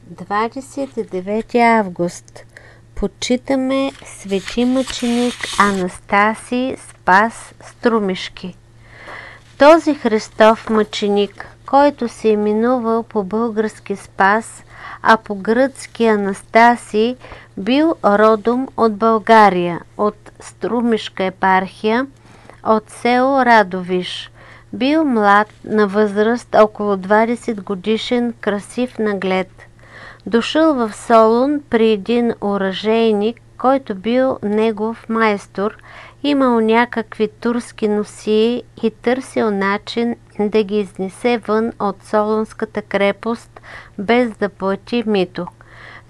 29 август. Почитаме свети мъченик Анастасий Спас Струмишки. Този Христов мъченик, който се именувал по български Спас, а по гръцки Анастасий, бил родом от България, от Струмишка епархия, от село Радовиш. Бил млад, на възраст около 20 годишен, красив наглед. Дошъл в Солун при един оръжейник, който бил негов майстор, имал някакви турски носии и търсил начин да ги изнесе вън от Солунската крепост, без да плати мито.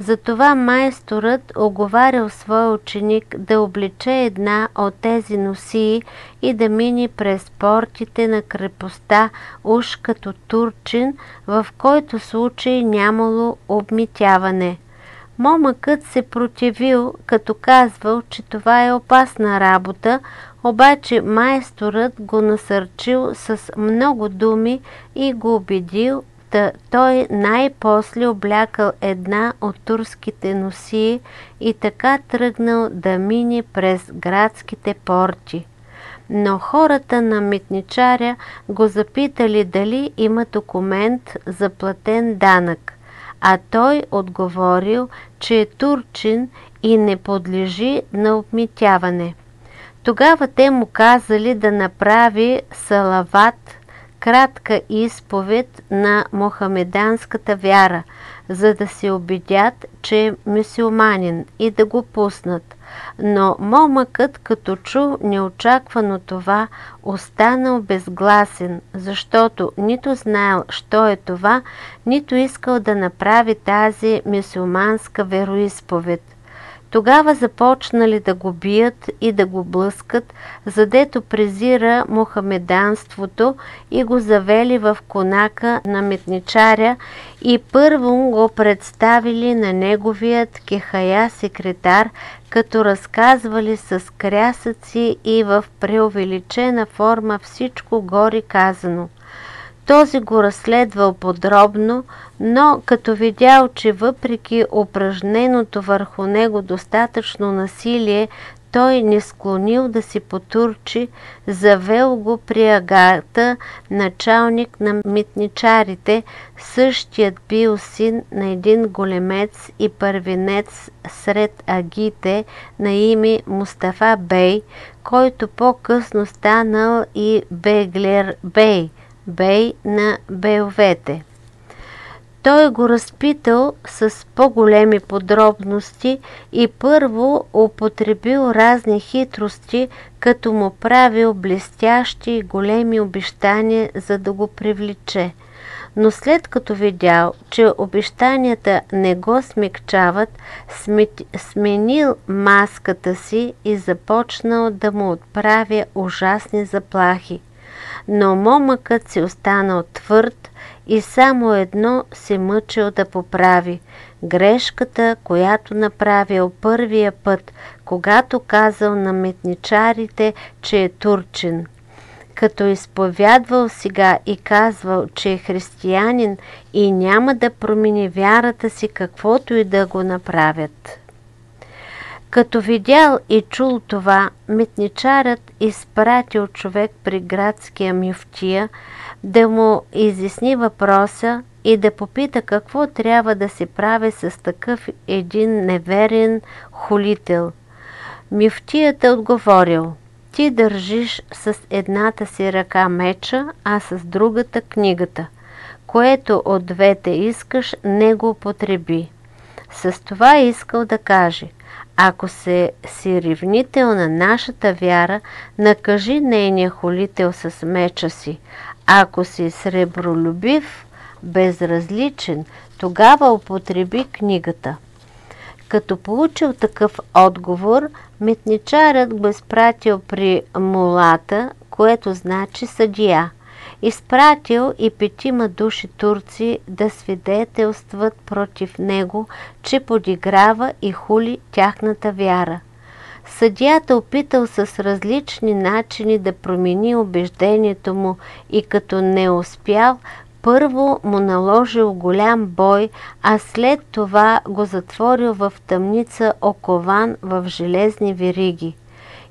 Затова майсторът оговарял своя ученик да облече една от тези носии и да мине през портите на крепостта уж като турчин, в който случай нямало обмитяване. Момъкът се противил, като казвал, че това е опасна работа, обаче майсторът го насърчил с много думи и го убедил, той най-после облякал една от турските носии и така тръгнал да мине през градските порти. Но хората на митничаря го запитали дали има документ за платен данък, а той отговорил, че е турчин и не подлежи на обмитяване. Тогава те му казали да направи салават, кратка изповед на мохамеданската вяра, за да се убедят, че е мюсюлманин и да го пуснат. Но момъкът, като чу неочаквано това, останал безгласен, защото нито знаел, що е това, нито искал да направи тази мюсюлманска вероизповед. Тогава започнали да го бият и да го блъскат, задето презира мохамеданството, и го завели в конака на митничаря и първо го представили на неговият кехая секретар, като разказвали с крясъци и в преувеличена форма всичко горе казано. Този го разследвал подробно, но като видял, че въпреки упражненото върху него достатъчно насилие, той не склонил да си потурчи, завел го при агата, началник на митничарите, същият бил син на един големец и първенец сред агите на име Мустафа бей, който по-късно станал и Беглер бей, бей на бейовете. Той го разпитал с по-големи подробности и първо употребил разни хитрости, като му правил блестящи и големи обещания, за да го привлече. Но след като видял, че обещанията не го смекчават, сменил маската си и започнал да му отправя ужасни заплахи. Но момъкът си останал твърд и само едно се мъчил да поправи – грешката, която направил първия път, когато казал на митничарите, че е турчин. Като изповядвал сега и казвал, че е християнин и няма да промени вярата си, каквото и да го направят. Като видял и чул това, митничарят изпратил човек при градския мюфтия да му изясни въпроса и да попита какво трябва да се прави с такъв един неверен хулител. Мюфтият отговорил: ти държиш с едната си ръка меча, а с другата книгата. Което от двете искаш, не го употреби. С това искал да каже: ако си ревнител на нашата вяра, накажи нейния хулител с меча си. Ако си сребролюбив, безразличен, тогава употреби книгата. Като получил такъв отговор, митничарят го изпратил при мулата, което значи съдия. Изпратил и 5 души турци да свидетелстват против него, че подиграва и хули тяхната вяра. Съдията опитал с различни начини да промени убеждението му и като не успял, Първо му наложил голям бой, а след това го затворил в тъмница, окован в железни вериги.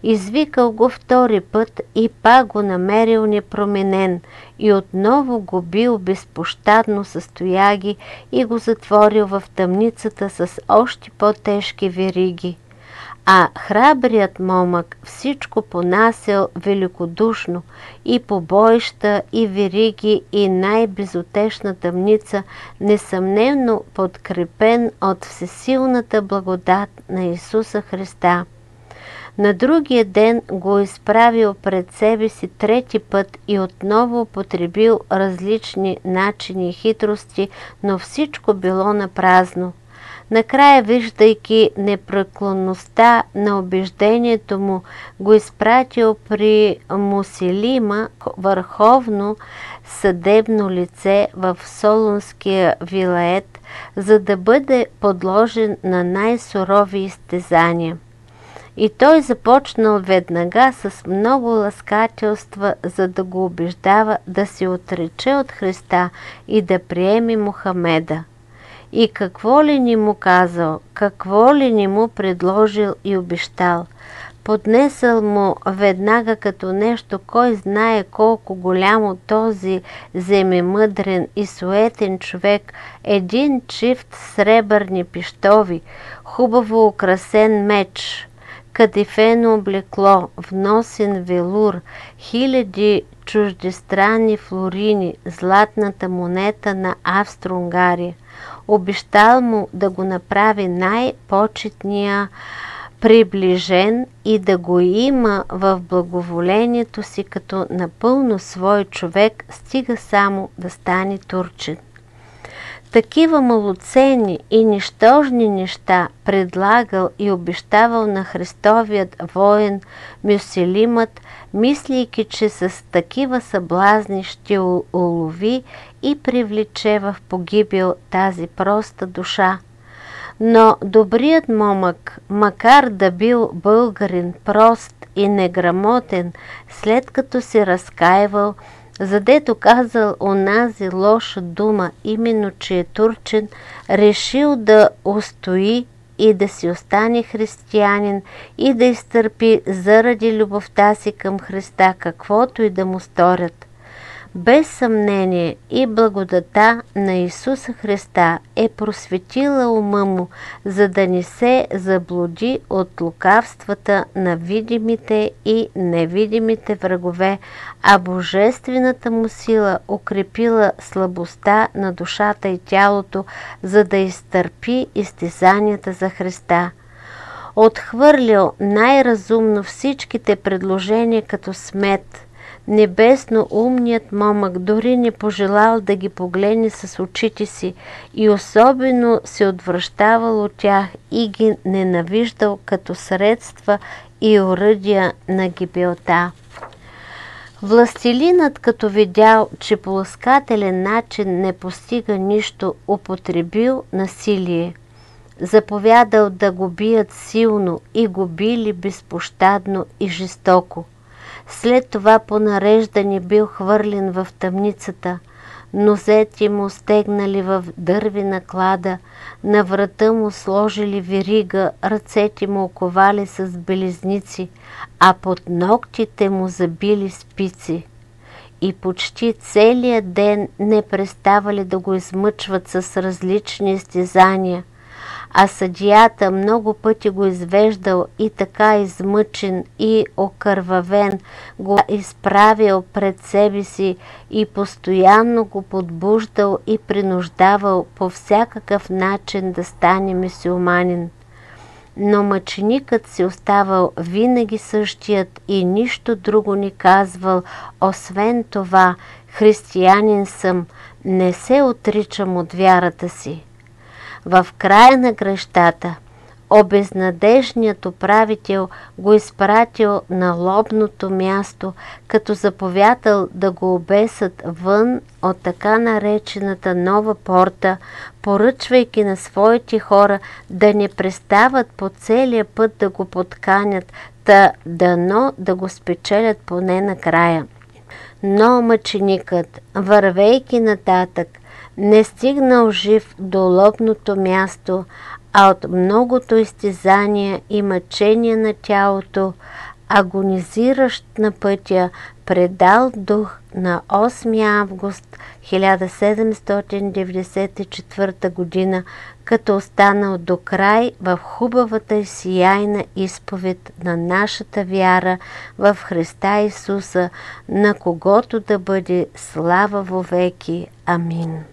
Извикал го втори път и пак го намерил непроменен и отново го бил безпощадно с тояги и го затворил в тъмницата с още по-тежки вериги. А храбрият момък всичко понасял великодушно, и побоища, и вериги, и най-безутешна тъмница, несъмнено подкрепен от всесилната благодат на Исуса Христа. На другия ден го изправил пред себе си трети път и отново употребил различни начини и хитрости, но всичко било напразно. Накрая, виждайки непреклонността на убеждението му, го изпратил при Мусилима, върховно съдебно лице в Солунския вилает, за да бъде подложен на най-сурови изтезания. И той започнал веднага с много ласкателства, за да го убеждава да се отрече от Христа и да приеме Мохамеда. И какво ли ни му казал, какво ли ни му предложил и обещал. Поднесъл му веднага като нещо, кой знае колко голямо този земемъдрен и суетен човек, един чифт сребърни пищови, хубаво украсен меч, кадифено облекло, вносен велур, хиляди чуждестранни флорини, златната монета на Австро-Унгария. Обещал му да го направи най-почетния приближен и да го има в благоволението си като напълно свой човек, стига само да стане турчин. Такива малоценни и нищожни неща предлагал и обещавал на Христовият воин Мюсилимът, мислейки, че с такива съблазни ще улови и привлече в погибел тази проста душа. Но добрият момък, макар да бил българин, прост и неграмотен, след като се разкаивал, задето казал онази лоша дума, именно че е турчин, решил да устои и да си остане християнин и да изтърпи заради любовта си към Христа, каквото и да му сторят. Без съмнение и благодата на Исуса Христа е просветила ума му, за да не се заблуди от лукавствата на видимите и невидимите врагове, а божествената му сила укрепила слабостта на душата и тялото, за да изтърпи изтезанията за Христа. Отхвърлял най-разумно всичките предложения като смет. Небесно умният момък дори не пожелал да ги погледне с очите си и особено се отвръщавал от тях и ги ненавиждал като средства и оръдия на гибелта. Властелинът, като видял, че по ласкателен начин не постига нищо, употребил насилие. Заповядал да го бият силно и го били безпощадно и жестоко. След това по нареждане бил хвърлен в тъмницата, нозете му стегнали в дървена клада, на врата му сложили верига, ръцете му оковали с белезници, а под ногтите му забили спици. И почти целият ден не преставали да го измъчват с различни изтезания, а съдията много пъти го извеждал и така измъчен и окървавен го изправил пред себе си и постоянно го подбуждал и принуждавал по всякакъв начин да стане мюсюлманин. Но мъченикът си оставал винаги същият и нищо друго не казвал, освен това: християнин съм, не се отричам от вярата си. В края на кращата обезнадежният управител го изпратил на лобното място, като заповядал да го обесат вън от така наречената нова порта, поръчвайки на своите хора да не престават по целия път да го подканят, дано да го спечелят поне накрая. Но мъченикът, вървейки нататък, не стигнал жив до лобното място, а от многото изтезания и мъчения на тялото, агонизиращ на пътя, предал дух на 8 август 1794 година, като останал до край в хубавата и сияйна изповед на нашата вяра в Христа Исуса, на когото да бъде слава вовеки. Амин.